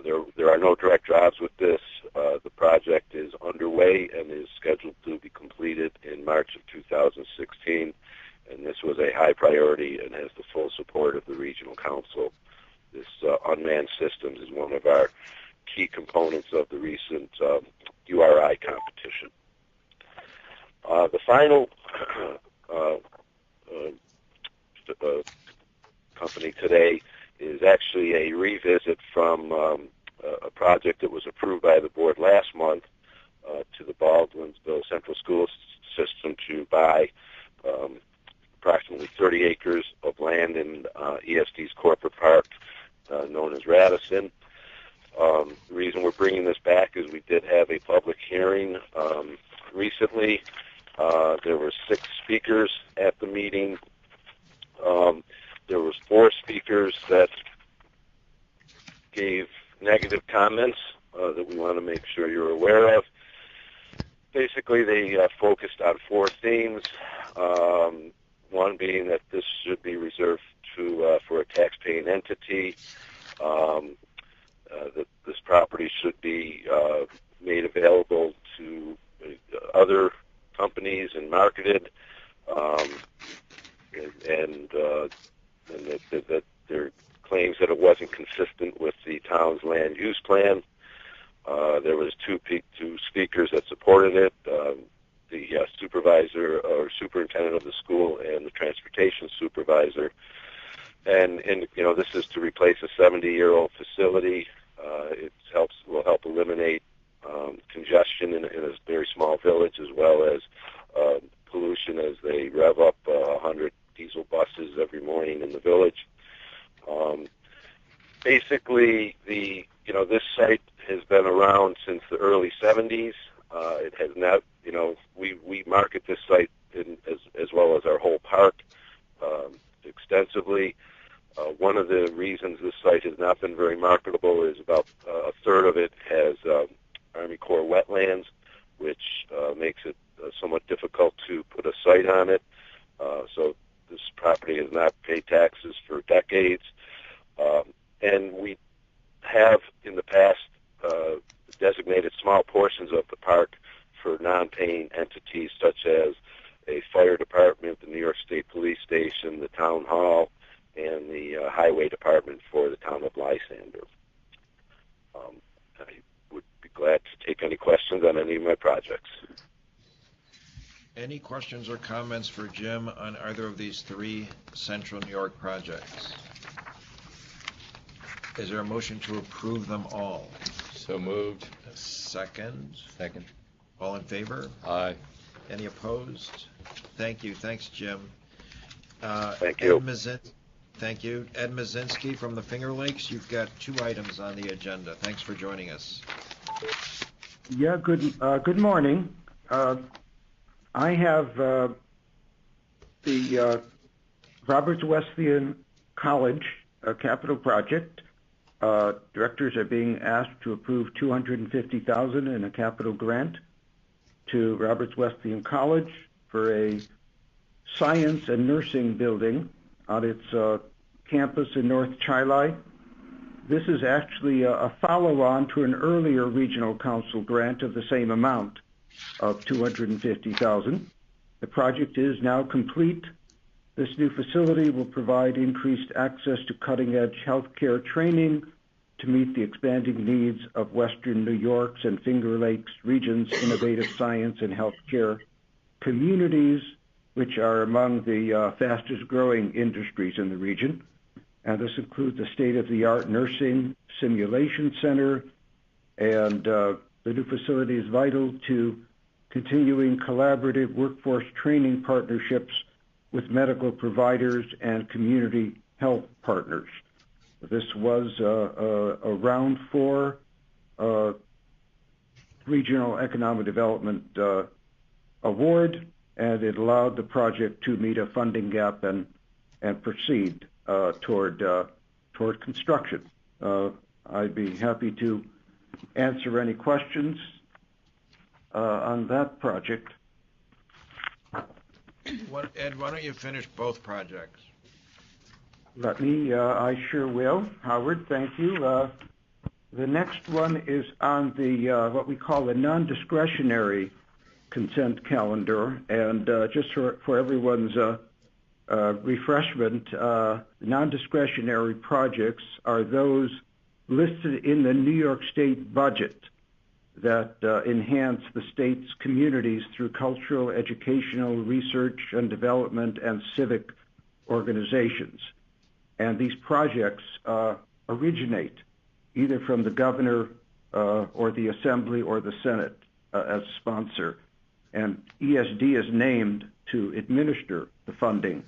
There are no direct jobs with this. The project is underway and is scheduled to be completed in March of 2016, and this was a high priority and has the full support of the Regional Council. This unmanned systems is one of our key components of the recent URI competition. The final company today is actually a revisit from a project that was approved by the board last month to the Baldwinsville Central School System to buy approximately 30 acres of land in ESD's corporate park known as Radisson. The reason we're bringing this back is we did have a public hearing recently. There were 6 speakers at the meeting. There was 4 speakers that gave negative comments that we want to make sure you're aware of. Basically, they focused on 4 themes. One being that this should be reserved for a tax-paying entity. That this property should be made available to other companies and marketed, and that there claims that it wasn't consistent with the town's land use plan. There was two speakers that supported it, the supervisor or superintendent of the school and the transportation supervisor. And this is to replace a 70-year-old facility. It will help eliminate congestion in a very small village, as well as pollution as they rev up 100 diesel buses every morning in the village. Basically, this site has been around since the early 70s. It has not, we market this site as well as our whole park extensively. One of the reasons this site has not been very marketable is about a third of it has Army Corps wetlands, which makes it somewhat difficult to put a site on it. So this property has not paid taxes for decades. And we have in the past designated small portions of the park for non-paying entities such as a fire department, the New York State Police Station, the town hall, and the highway department for the town of Lysander. I would be glad to take any questions on any of my projects. Any questions or comments for Jim on either of these 3 Central New York projects? Is there a motion to approve them all? So moved. A second? Second. All in favor? Aye. Any opposed? Thank you. Thanks, Jim. Thank you. Thank you. Ed Mazinski from the Finger Lakes, you've got 2 items on the agenda. Thanks for joining us. Yeah, good morning. I have the Roberts Wesleyan College capital project. Directors are being asked to approve $250,000 in a capital grant to Roberts Wesleyan College for a science and nursing building on its campus in North Chili. This is actually a follow-on to an earlier regional council grant of the same amount of $250,000. The project is now complete. This new facility will provide increased access to cutting-edge healthcare training to meet the expanding needs of Western New York's and Finger Lakes region's innovative science and healthcare communities, which are among the fastest-growing industries in the region. And this includes a state-of-the-art nursing simulation center, and the new facility is vital to continuing collaborative workforce training partnerships with medical providers and community health partners. This was a Round 4 Regional Economic Development Award, and it allowed the project to meet a funding gap and proceed. toward construction. I'd be happy to answer any questions on that project. Ed, why don't you finish both projects? Let me, I sure will. Howard, thank you. The next one is on the what we call the non-discretionary consent calendar, and just for everyone's refreshment, non-discretionary projects are those listed in the New York State budget that enhance the state's communities through cultural, educational, research and development, and civic organizations. And these projects originate either from the governor or the assembly or the Senate as a sponsor. And ESD is named to administer the funding.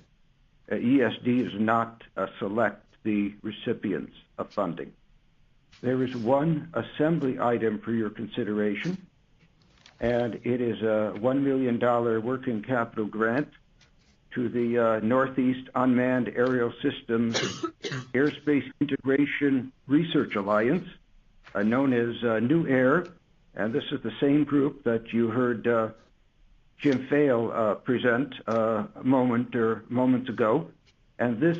ESD does not select the recipients of funding. There is one assembly item for your consideration, and it is a $1 million working capital grant to the Northeast Unmanned Aerial Systems Airspace Integration Research Alliance, known as New Air, and this is the same group that you heard Jim Fale present moments ago. And this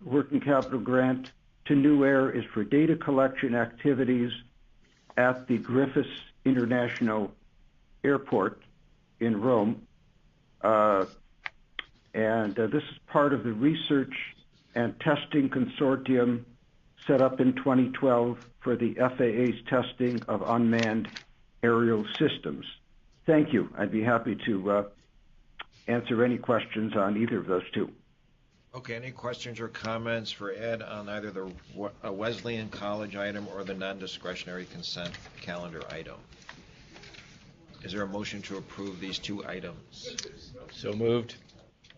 working capital grant to New Air is for data collection activities at the Griffiths International Airport in Rome. And this is part of the research and testing consortium set up in 2012 for the FAA's testing of unmanned aerial systems. Thank you. I'd be happy to answer any questions on either of those two. Okay, any questions or comments for Ed on either the Wesleyan College item or the non-discretionary consent calendar item? Is there a motion to approve these two items? So moved.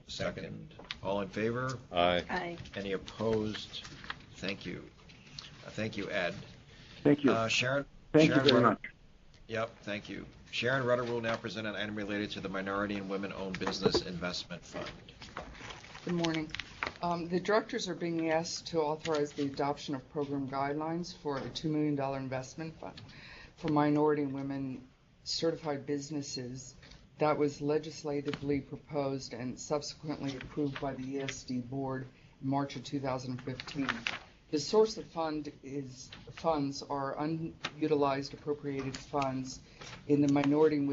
Second. All in favor? Aye. Aye. Any opposed? Thank you. Thank you, Ed. Thank you. Sharon. Thank Sharon you very Rudder, much. Yep, thank you. Sharon Rudder will now present an item related to the Minority and Women-Owned Business Investment Fund. Good morning. The directors are being asked to authorize the adoption of program guidelines for a $2 million investment fund for minority and women certified businesses that was legislatively proposed and subsequently approved by the ESD board in March of 2015. The source of funds are unutilized appropriated funds in the Minority and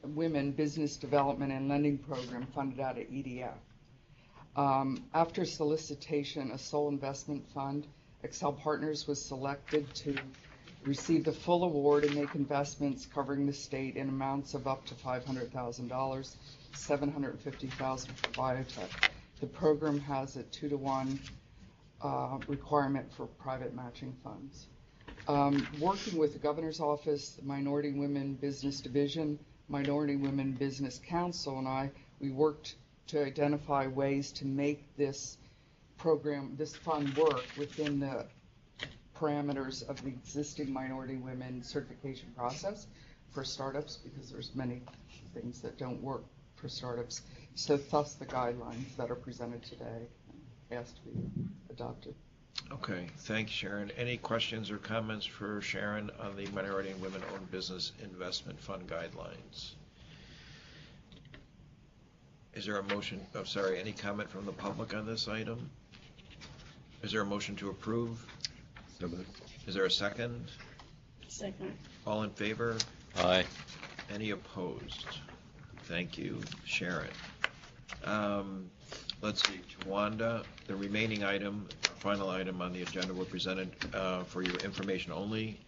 Women Business Development and Lending Program funded out of EDF. After solicitation, a sole investment fund, Excel Partners, was selected to receive the full award and make investments covering the state in amounts of up to $500,000, $750,000 for biotech. The program has a 2-to-1 requirement for private matching funds. Working with the Governor's Office, the Minority Women Business Division, Minority Women Business Council, and I, we worked to identify ways to make this program, this fund, work within the parameters of the existing minority women certification process for startups, because there's many things that don't work for startups. So thus the guidelines that are presented today asked to be adopted. Okay, thanks, Sharon. Any questions or comments for Sharon on the Minority and Women-Owned Business Investment Fund guidelines? Is there a motion, any comment from the public on this item? Is there a motion to approve? So moved. Is there a second? Second. All in favor? Aye. Any opposed? Thank you, Sharon. Let's see, Tawanda, the remaining item, final item on the agenda were presented for your information only.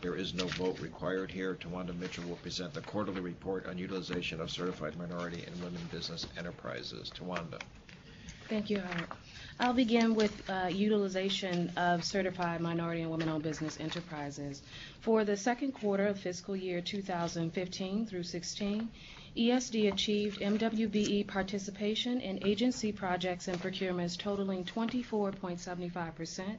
There is no vote required here. Tawanda Mitchell will present the quarterly report on utilization of certified minority and women business enterprises. Tawanda. Thank you, Howard. I'll begin with utilization of certified minority and women-owned business enterprises. For the second quarter of fiscal year 2015 through 16, ESD achieved MWBE participation in agency projects and procurements totaling 24.75%.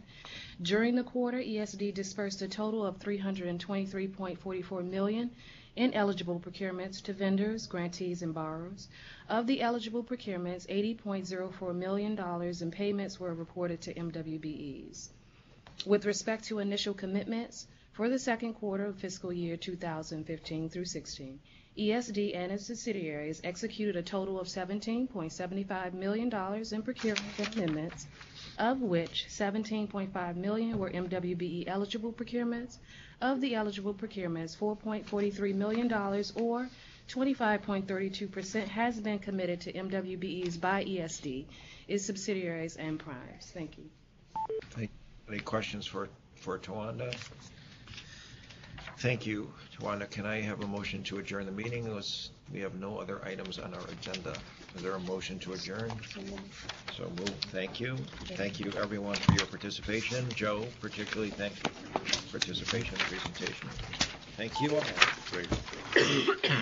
During the quarter, ESD dispersed a total of $323.44 million in eligible procurements to vendors, grantees, and borrowers. Of the eligible procurements, $80.04 million in payments were reported to MWBEs. With respect to initial commitments, for the second quarter of fiscal year 2015 through 16, ESD and its subsidiaries executed a total of $17.75 million in procurement commitments, of which $17.5 million were MWBE eligible procurements. Of the eligible procurements, $4.43 million, or 25.32%, has been committed to MWBEs by ESD, its subsidiaries, and primes. Thank you. Any questions for Tawanda? Thank you, Tawanda. Can I have a motion to adjourn the meeting? We have no other items on our agenda. Is there a motion to adjourn? So moved. Thank you. Thank you, everyone, for your participation. Joe, particularly, thank you for your participation and presentation. Thank you all. Great.